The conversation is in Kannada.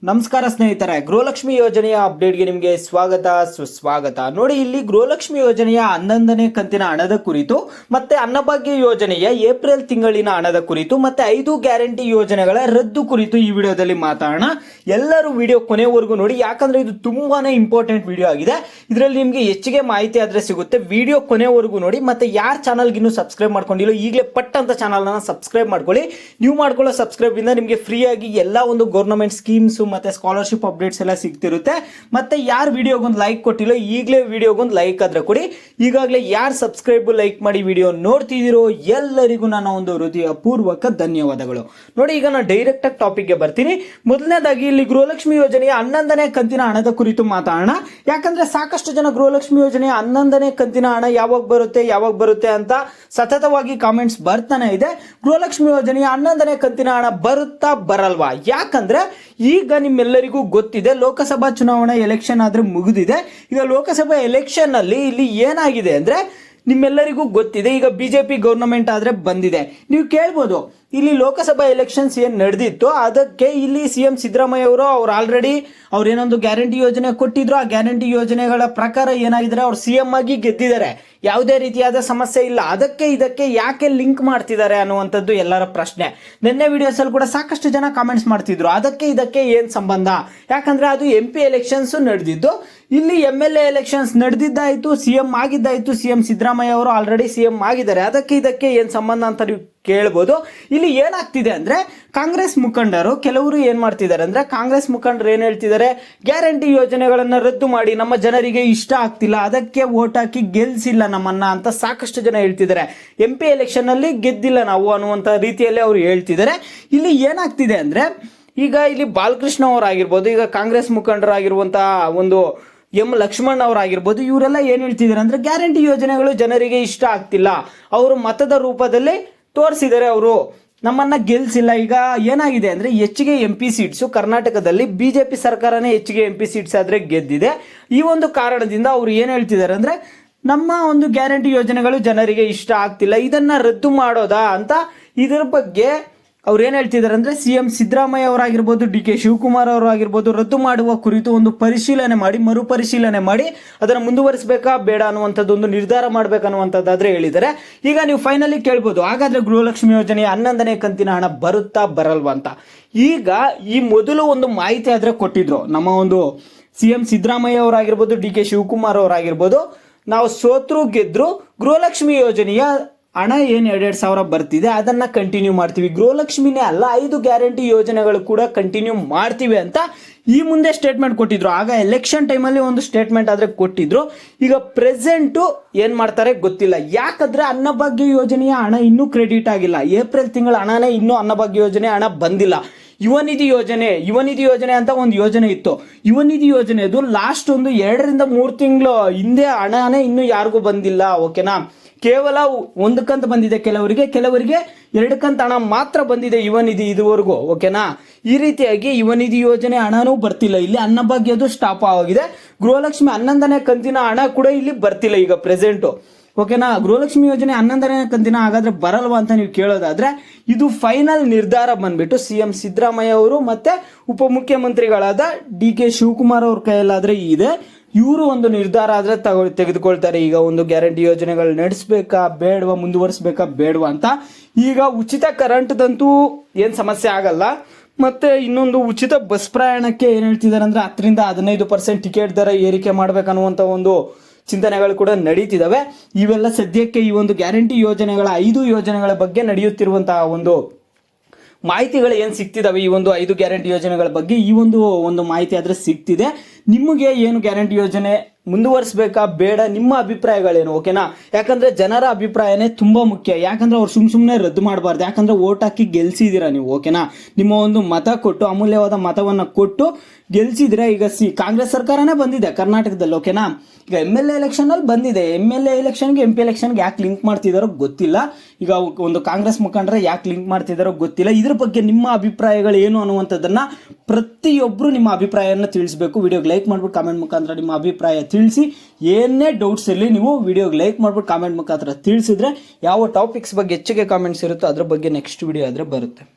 ನಮಸ್ಕಾರ ಸ್ನೇಹಿತರೆ, ಗೃಹಲಕ್ಷ್ಮಿ ಯೋಜನೆಯ ಅಪ್ಡೇಟ್ಗೆ ನಿಮಗೆ ಸ್ವಾಗತ ಸುಸ್ವಾಗತ. ನೋಡಿ, ಇಲ್ಲಿ ಗೃಹಲಕ್ಷ್ಮಿ ಯೋಜನೆಯ 11ನೇ ಕಂತಿನ ಹಣದ ಕುರಿತು ಮತ್ತೆ ಅನ್ನಭಾಗ್ಯ ಯೋಜನೆಯ ಏಪ್ರಿಲ್ ತಿಂಗಳಿನ ಹಣದ ಕುರಿತು ಮತ್ತೆ 5 ಗ್ಯಾರಂಟಿ ಯೋಜನೆಗಳ ರದ್ದು ಕುರಿತು ಈ ವಿಡಿಯೋದಲ್ಲಿ ಮಾತಾಡೋಣ. ಎಲ್ಲರೂ ವಿಡಿಯೋ ಕೊನೆವರೆಗೂ ನೋಡಿ, ಯಾಕಂದ್ರೆ ಇದು ತುಂಬಾನೇ ಇಂಪಾರ್ಟೆಂಟ್ ವಿಡಿಯೋ ಆಗಿದೆ. ಇದರಲ್ಲಿ ನಿಮಗೆ ಹೆಚ್ಚಿಗೆ ಮಾಹಿತಿ ಆದ್ರೆ ಸಿಗುತ್ತೆ. ವಿಡಿಯೋ ಕೊನೆವರೆಗೂ ನೋಡಿ. ಮತ್ತೆ ಯಾರ ಚಾನಲ್ಗೆ ಇನ್ನೂ ಸಬ್ಸ್ಕ್ರೈಬ್ ಮಾಡ್ಕೊಂಡಿಲ್ಲ, ಈಗಲೇ ಪಟ್ ಅಂತ ಚಾನಲ್ನ ಸಬ್ಸ್ಕ್ರೈಬ್ ಮಾಡ್ಕೊಳ್ಳಿ. ನೀವು ಮಾಡ್ಕೊಳ್ಳೋ ಸಬ್ಸ್ಕ್ರೈಬ್ ಇಂದ ನಿಮಗೆ ಫ್ರೀ ಆಗಿ ಎಲ್ಲ ಒಂದು ಗೌರ್ಮೆಂಟ್ ಸ್ಕೀಮ್ಸ್ ಮತ್ತೆ ಸ್ಕಾಲರ್ಶಿಪ್ ಅಪ್ಡೇಟ್ಸ್ ಎಲ್ಲ ಸಿಗ್ತಿರುತ್ತೆ. ಮತ್ತೆ ಯಾರು ವಿಡಿಯೋಗೊಂದು ಲೈಕ್ ಕೊಟ್ಟಿಲ್ಲ, ಈಗಲೇ ವಿಡಿಯೋಗೊಂದು ಲೈಕ್ ಆದ್ರೆ ಕೊಡಿ. ಈಗಾಗಲೇ ಯಾರು ಸಬ್ಸ್ಕ್ರೈಬ್ ಲೈಕ್ ಮಾಡಿ ವಿಡಿಯೋ ನೋಡ್ತಿದ್ದೀರೋ ಎಲ್ಲರಿಗೂ ನನ್ನ ಒಂದು ಹೃದಯ ಪೂರ್ವಕ ಧನ್ಯವಾದಗಳು. ನೋಡಿ, ಈಗ ನಾನು ಡೈರೆಕ್ಟ್ ಆಗಿ ಟಾಪಿಕ್ ಗೆ ಬರ್ತೀನಿ. ಮೊದಲನೇದಾಗಿ ಇಲ್ಲಿ ಗೃಹಲಕ್ಷ್ಮಿ ಯೋಜನೆಯ 11ನೇ ಕಂತಿನ ಹಣದ ಕುರಿತು ಮಾತಾಡೋಣ. ಯಾಕಂದ್ರೆ ಸಾಕಷ್ಟು ಜನ ಗೃಹಲಕ್ಷ್ಮಿ ಯೋಜನೆಯ 11ನೇ ಕಂತಿನ ಹಣ ಯಾವಾಗ ಬರುತ್ತೆ ಅಂತ ಸತತವಾಗಿ ಕಾಮೆಂಟ್ಸ್ ಬರ್ತಾನೆ ಇದೆ. ಗೃಹಲಕ್ಷ್ಮಿ ಯೋಜನೆಯ 11ನೇ ಕಂತಿನ ಹಣ ಬರುತ್ತಾ ಬರಲ್ವಾ? ಯಾಕಂದ್ರೆ ಈಗ ನಿಮ್ಮೆಲ್ಲರಿಗೂ ಗೊತ್ತಿದೆ, ಲೋಕಸಭಾ ಚುನಾವಣಾ ಎಲೆಕ್ಷನ್ ಆದ್ರೆ ಮುಗಿದಿದೆ. ಈಗ ಲೋಕಸಭಾ ಎಲೆಕ್ಷನ್ ಅಲ್ಲಿ ಇಲ್ಲಿ ಏನಾಗಿದೆ ಅಂದ್ರೆ ನಿಮ್ಮೆಲ್ಲರಿಗೂ ಗೊತ್ತಿದೆ, ಈಗ ಬಿಜೆಪಿ ಗವರ್ನಮೆಂಟ್ ಆದ್ರೆ ಬಂದಿದೆ. ನೀವು ಕೇಳ್ಬೋದು, ಇಲ್ಲಿ ಲೋಕಸಭಾ ಎಲೆಕ್ಷನ್ಸ್ ಏನ್ ನಡೆದಿತ್ತು ಅದಕ್ಕೆ ಇಲ್ಲಿ ಸಿಎಂ ಸಿದ್ದರಾಮಯ್ಯ ಅವ್ರು ಆಲ್ರೆಡಿ ಏನೊಂದು ಗ್ಯಾರಂಟಿ ಯೋಜನೆ ಕೊಟ್ಟಿದ್ರು. ಆ ಗ್ಯಾರಂಟಿ ಯೋಜನೆಗಳ ಪ್ರಕಾರ ಏನಾಗಿದ್ದಾರೆ, ಅವ್ರು ಸಿಎಂ ಆಗಿ ಗೆದ್ದಿದ್ದಾರೆ. ಯಾವುದೇ ರೀತಿಯಾದ ಸಮಸ್ಯೆ ಇಲ್ಲ. ಇದಕ್ಕೆ ಯಾಕೆ ಲಿಂಕ್ ಮಾಡ್ತಿದ್ದಾರೆ ಅನ್ನುವಂಥದ್ದು ಎಲ್ಲರ ಪ್ರಶ್ನೆ. ನಿನ್ನೆ ವಿಡಿಯೋಸ್ ಅಲ್ಲಿ ಕೂಡ ಸಾಕಷ್ಟು ಜನ ಕಾಮೆಂಟ್ಸ್ ಮಾಡ್ತಿದ್ರು, ಇದಕ್ಕೆ ಏನ್ ಸಂಬಂಧ? ಯಾಕಂದ್ರೆ ಅದು MP ಎಲೆಕ್ಷನ್ಸ್ ನಡೆದಿದ್ದು, ಇಲ್ಲಿ MLA ಎಲೆಕ್ಷನ್ಸ್ ನಡೆದಿದ್ದಾಯ್ತು, ಸಿಎಂ ಆಗಿದ್ದಾಯ್ತು. ಸಿಎಂ ಸಿದ್ದರಾಮಯ್ಯ ಅವರು ಆಲ್ರೆಡಿ ಸಿಎಂ ಆಗಿದ್ದಾರೆ. ಇದಕ್ಕೆ ಏನ್ ಸಂಬಂಧ ಅಂತ ನೀವು ಕೇಳ್ಬೋದು. ಇಲ್ಲಿ ಏನಾಗ್ತಿದೆ ಅಂದ್ರೆ ಕಾಂಗ್ರೆಸ್ ಮುಖಂಡರು ಕೆಲವರು ಏನ್ ಮಾಡ್ತಿದ್ದಾರೆ ಅಂದ್ರೆ, ಕಾಂಗ್ರೆಸ್ ಮುಖಂಡರು ಏನ್ ಹೇಳ್ತಿದ್ದಾರೆ, ಗ್ಯಾರಂಟಿ ಯೋಜನೆಗಳನ್ನ ರದ್ದು ಮಾಡಿ, ನಮ್ಮ ಜನರಿಗೆ ಇಷ್ಟ ಆಗ್ತಿಲ್ಲ, ಅದಕ್ಕೆ ವೋಟ್ ಹಾಕಿ ಗೆಲ್ಸಿಲ್ಲ ನಮ್ಮನ್ನ ಅಂತ ಸಾಕಷ್ಟು ಜನ ಹೇಳ್ತಿದ್ದಾರೆ. MP ಎಲೆಕ್ಷನ್ ಅಲ್ಲಿ ಗೆದ್ದಿಲ್ಲ ನಾವು ಅನ್ನುವಂತ ರೀತಿಯಲ್ಲಿ ಅವರು ಹೇಳ್ತಿದ್ದಾರೆ. ಇಲ್ಲಿ ಏನಾಗ್ತಿದೆ ಅಂದ್ರೆ, ಈಗ ಇಲ್ಲಿ ಬಾಲಕೃಷ್ಣ ಅವರಾಗಿರ್ಬೋದು, ಈಗ ಕಾಂಗ್ರೆಸ್ ಮುಖಂಡರಾಗಿರುವಂತಹ ಒಂದು ಲಕ್ಷ್ಮಣ್ ಅವರಾಗಿರ್ಬೋದು, ಇವರೆಲ್ಲ ಏನ್ ಹೇಳ್ತಿದ್ದಾರೆ ಅಂದ್ರೆ, ಗ್ಯಾರಂಟಿ ಯೋಜನೆಗಳು ಜನರಿಗೆ ಇಷ್ಟ ಆಗ್ತಿಲ್ಲ, ಅವರು ಮತದ ರೂಪದಲ್ಲಿ ತೋರಿಸಿದರೆ ಅವರು ನಮ್ಮನ್ನ ಗೆಲ್ಸಿಲ್ಲ. ಈಗ ಏನಾಗಿದೆ ಅಂದ್ರೆ, ಹೆಚ್ಚಿಗೆ MP ಸೀಟ್ಸ್ ಕರ್ನಾಟಕದಲ್ಲಿ ಬಿಜೆಪಿ ಸರ್ಕಾರನೇ ಹೆಚ್ಚಿಗೆ MP ಸೀಟ್ಸ್ ಆದ್ರೆ ಗೆದ್ದಿದೆ. ಈ ಒಂದು ಕಾರಣದಿಂದ ಅವರು ಏನ್ ಹೇಳ್ತಿದ್ದಾರೆ ಅಂದ್ರೆ, ನಮ್ಮ ಒಂದು ಗ್ಯಾರಂಟಿ ಯೋಜನೆಗಳು ಜನರಿಗೆ ಇಷ್ಟ ಆಗ್ತಿಲ್ಲ, ಇದನ್ನ ರದ್ದು ಮಾಡೋದಾ ಅಂತ ಇದರ ಬಗ್ಗೆ ಅವ್ರು ಏನ್ ಹೇಳ್ತಿದ್ದಾರೆ ಅಂದ್ರೆ, ಸಿಎಂ ಸಿದ್ದರಾಮಯ್ಯ ಅವರಾಗಿರ್ಬೋದು, DK ಶಿವಕುಮಾರ್ ಅವರಾಗಿರ್ಬೋದು, ರದ್ದು ಮಾಡುವ ಕುರಿತು ಒಂದು ಮರುಪರಿಶೀಲನೆ ಮಾಡಿ ಅದನ್ನು ಮುಂದುವರಿಸಬೇಕಾ ಬೇಡ ಅನ್ನುವಂಥದ್ದು ಒಂದು ನಿರ್ಧಾರ ಮಾಡ್ಬೇಕನ್ನುವಂಥದ್ದಾದ್ರೆ ಹೇಳಿದ್ದಾರೆ. ಈಗ ನೀವು ಫೈನಲಿ ಕೇಳ್ಬೋದು, ಹಾಗಾದ್ರೆ ಗೃಹಲಕ್ಷ್ಮಿ ಯೋಜನೆಯ 11ನೇ ಕಂತಿನ ಹಣ ಬರುತ್ತಾ ಬರಲ್ವಾ ಅಂತ. ಈಗ ಈ ಮೊದಲು ಒಂದು ಮಾಹಿತಿ ಆದ್ರೆ ಕೊಟ್ಟಿದ್ರು ನಮ್ಮ ಒಂದು ಸಿಎಂ ಸಿದ್ದರಾಮಯ್ಯ ಅವರಾಗಿರ್ಬೋದು, DK ಶಿವಕುಮಾರ್ ಅವರಾಗಿರ್ಬೋದು, ನಾವು ಸೋತ್ರು ಗೆದ್ರು ಗೃಹಲಕ್ಷ್ಮಿ ಯೋಜನೆಯ ಹಣ ಏನು 2,000 ಬರ್ತಿದೆ ಅದನ್ನ ಕಂಟಿನ್ಯೂ ಮಾಡ್ತೀವಿ, ಗೃಹಲಕ್ಷ್ಮಿನೇ ಅಲ್ಲ 5 ಗ್ಯಾರಂಟಿ ಯೋಜನೆಗಳು ಕೂಡ ಕಂಟಿನ್ಯೂ ಮಾಡ್ತೀವಿ ಅಂತ ಈ ಮುಂದೆ ಸ್ಟೇಟ್ಮೆಂಟ್ ಕೊಟ್ಟಿದ್ರು. ಆಗ ಎಲೆಕ್ಷನ್ ಟೈಮಲ್ಲಿ ಒಂದು ಸ್ಟೇಟ್ಮೆಂಟ್ ಆದ್ರೆ ಕೊಟ್ಟಿದ್ರು. ಈಗ ಪ್ರೆಸೆಂಟು ಏನ್ ಮಾಡ್ತಾರೆ ಗೊತ್ತಿಲ್ಲ. ಯಾಕಂದ್ರೆ ಅನ್ನಭಾಗ್ಯ ಯೋಜನೆಯ ಹಣ ಇನ್ನೂ ಕ್ರೆಡಿಟ್ ಆಗಿಲ್ಲ. ಏಪ್ರಿಲ್ ತಿಂಗಳ ಹಣನೇ ಇನ್ನೂ ಅನ್ನಭಾಗ್ಯ ಯೋಜನೆ ಹಣ ಬಂದಿಲ್ಲ. ಯುವ ನಿಧಿ ಯೋಜನೆ ಅಂತ ಒಂದು ಯೋಜನೆ ಇತ್ತು. ಯುವ ನಿಧಿ ಯೋಜನೆದು ಲಾಸ್ಟ್ ಒಂದು 2 ರಿಂದ 3 ತಿಂಗಳು ಹಿಂದೆ ಹಣನೇ ಇನ್ನೂ ಯಾರಿಗೂ ಬಂದಿಲ್ಲ. ಓಕೆನಾ, ಕೇವಲ 1 ಕಂತು ಬಂದಿದೆ ಕೆಲವರಿಗೆ 2 ಕಂತು ಹಣ ಮಾತ್ರ ಬಂದಿದೆ ಯುವ ನಿಧಿ ಇದುವರೆಗೂ. ಓಕೆನಾ, ಈ ರೀತಿಯಾಗಿ ಯುವ ನಿಧಿ ಯೋಜನೆ ಹಣನೂ ಬರ್ತಿಲ್ಲ. ಇಲ್ಲಿ ಅನ್ನಭಾಗ್ಯದು ಸ್ಟಾಪ್ ಆಗಿದೆ. ಗೃಹಲಕ್ಷ್ಮಿ 11ನೇ ಕಂತಿನ ಹಣ ಕೂಡ ಇಲ್ಲಿ ಬರ್ತಿಲ್ಲ ಈಗ ಪ್ರೆಸೆಂಟು. ಓಕೆನಾ, ಗೃಹಲಕ್ಷ್ಮಿ ಯೋಜನೆ 11ನೇ ಕಂತಿನ ಹಾಗಾದ್ರೆ ಬರಲ್ವಾ ಅಂತ ನೀವು ಕೇಳೋದಾದ್ರೆ, ಇದು ಫೈನಲ್ ನಿರ್ಧಾರ ಬಂದ್ಬಿಟ್ಟು ಸಿಎಂ ಸಿದ್ದರಾಮಯ್ಯ ಅವರು ಮತ್ತೆ ಉಪಮುಖ್ಯಮಂತ್ರಿಗಳಾದ DK ಶಿವಕುಮಾರ್ ಅವ್ರ ಕೈಯಲ್ಲಾದ್ರೆ ಇದೆ. ಇವರು ಒಂದು ನಿರ್ಧಾರ ಆದ್ರೆ ತೆಗೆದುಕೊಳ್ತಾರೆ. ಈಗ ಒಂದು ಗ್ಯಾರಂಟಿ ಯೋಜನೆಗಳು ನಡೆಸಬೇಕಾ ಬೇಡವಾ, ಮುಂದುವರಿಸಬೇಕಾ ಬೇಡವಾ ಅಂತ. ಈಗ ಉಚಿತ ಕರೆಂಟ್ದಂತೂ ಏನ್ ಸಮಸ್ಯೆ ಆಗಲ್ಲ. ಮತ್ತೆ ಇನ್ನೊಂದು ಉಚಿತ ಬಸ್ ಪ್ರಯಾಣಕ್ಕೆ ಏನ್ ಹೇಳ್ತಿದ್ದಾರೆ ಅಂದ್ರೆ 10 ರಿಂದ 15% ಟಿಕೆಟ್ ದರ ಏರಿಕೆ ಮಾಡ್ಬೇಕನ್ನುವಂತ ಒಂದು ಚಿಂತನೆಗಳು ಕೂಡ ನಡೀತಿದಾವೆ. ಇವೆಲ್ಲ ಸದ್ಯಕ್ಕೆ ಈ ಒಂದು ಗ್ಯಾರಂಟಿ ಯೋಜನೆಗಳ 5 ಯೋಜನೆಗಳ ಬಗ್ಗೆ ನಡೆಯುತ್ತಿರುವಂತಹ ಒಂದು ಮಾಹಿತಿಗಳು ಏನ್ ಸಿಗ್ತಿದಾವೆ, ಈ ಒಂದು 5 ಗ್ಯಾರಂಟಿ ಯೋಜನೆಗಳ ಬಗ್ಗೆ ಈ ಒಂದು ಮಾಹಿತಿ ಆದ್ರೆ ಸಿಗ್ತಿದೆ. ನಿಮಗೆ ಏನು ಗ್ಯಾರಂಟಿ ಯೋಜನೆ ಮುಂದುವರಿಸಬೇಕಾ ಬೇಡ, ನಿಮ್ಮ ಅಭಿಪ್ರಾಯಗಳೇನು? ಓಕೆನಾ, ಯಾಕಂದ್ರೆ ಜನರ ಅಭಿಪ್ರಾಯನೇ ತುಂಬಾ ಮುಖ್ಯ. ಯಾಕಂದ್ರೆ ಅವ್ರು ಸುಮ್ಮನೆ ರದ್ದು ಮಾಡಬಾರ್ದು. ಯಾಕಂದ್ರೆ ವೋಟ್ ಹಾಕಿ ಗೆಲ್ಸಿದೀರಾ ನೀವು. ಓಕೆನಾ, ನಿಮ್ಮ ಒಂದು ಮತ ಕೊಟ್ಟು, ಅಮೂಲ್ಯವಾದ ಮತವನ್ನ ಕೊಟ್ಟು ಗೆಲ್ಸಿದ್ರೆ. ಈಗ ಕಾಂಗ್ರೆಸ್ ಸರ್ಕಾರನೇ ಬಂದಿದೆ ಕರ್ನಾಟಕದಲ್ಲಿ. ಓಕೆನಾ, ಈಗ MLA ಎಲೆಕ್ಷನ್ ಅಲ್ಲಿ ಬಂದಿದೆ. MLA ಎಲೆಕ್ಷನ್ಗೆ MP ಎಲೆಕ್ಷನ್ಗೆ ಯಾಕೆ ಲಿಂಕ್ ಮಾಡ್ತಿದಾರೋ ಗೊತ್ತಿಲ್ಲ. ಈಗ ಒಂದು ಕಾಂಗ್ರೆಸ್ ಮುಖಂಡರ ಯಾಕೆ ಲಿಂಕ್ ಮಾಡ್ತಿದಾರೋ ಗೊತ್ತಿಲ್ಲ. ಇದ್ರ ಬಗ್ಗೆ ನಿಮ್ಮ ಅಭಿಪ್ರಾಯಗಳು ಏನು ಅನ್ನುವಂಥದ್ದನ್ನ ಪ್ರತಿಯೊಬ್ರು ನಿಮ್ಮ ಅಭಿಪ್ರಾಯನ ತಿಳಿಸಬೇಕು. ವಿಡಿಯೋಗೆ ಲೈಕ್ ಮಾಡ್ಬಿಟ್ಟು ಕಾಮೆಂಟ್ ಮುಖಾಂತರ ನಿಮ್ಮ ಅಭಿಪ್ರಾಯ ತಿಳಿಸಿ. ಏನೇ ಡೌಟ್ಸ್ ಇರಲಿ ನೀವು ವಿಡಿಯೋಗೆ ಲೈಕ್ ಮಾಡ್ಬಿಟ್ಟು ಕಾಮೆಂಟ್ ಮುಖಾಂತರ ತಿಳಿಸಿದ್ರೆ ಯಾವ ಟಾಪಿಕ್ಸ್ ಬಗ್ಗೆ ಹೆಚ್ಚಿಗೆ ಕಾಮೆಂಟ್ಸ್ ಇರುತ್ತೋ ಅದ್ರ ಬಗ್ಗೆ ನೆಕ್ಸ್ಟ್ ವಿಡಿಯೋ ಆದ್ರೆ ಬರುತ್ತೆ.